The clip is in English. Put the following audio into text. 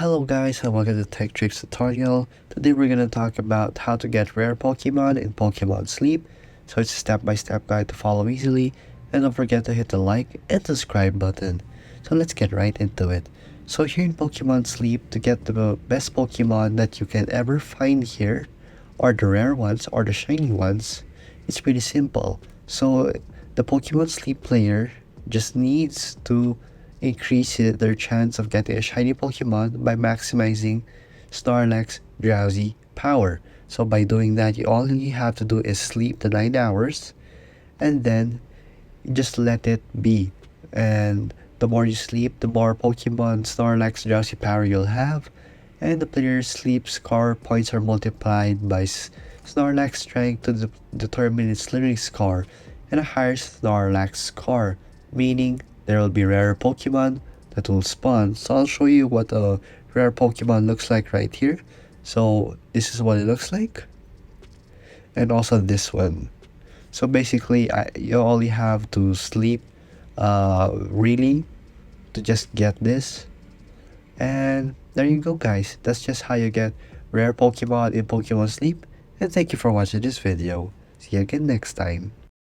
Hello guys and welcome to Tech Tricks tutorial. Today we're gonna talk about how to get rare Pokemon in Pokemon Sleep. So it's a step-by-step guide to follow easily, and don't forget to hit the like and subscribe button. So let's get right into it. So here in Pokemon Sleep, to get the best Pokemon that you can ever find here, or the rare ones or the shiny ones, it's pretty simple. So the Pokemon Sleep player just needs to increase their chance of getting a shiny Pokemon by maximizing Snorlax drowsy power. So by doing that, all you have to do is sleep the 9 hours and then just let it be. And the more you sleep, the more Pokemon Snorlax drowsy power you'll have, and the player's sleep score points are multiplied by Snorlax strength to determine its living score and a higher Snorlax score, meaning there will be rarer Pokemon that will spawn. So I'll show you what a rare Pokemon looks like right here. So this is what it looks like, and also this one. So basically, you only have to sleep really to just get this. And there you go guys, that's just how you get rare Pokemon in Pokemon Sleep. And thank you for watching this video. See you again next time.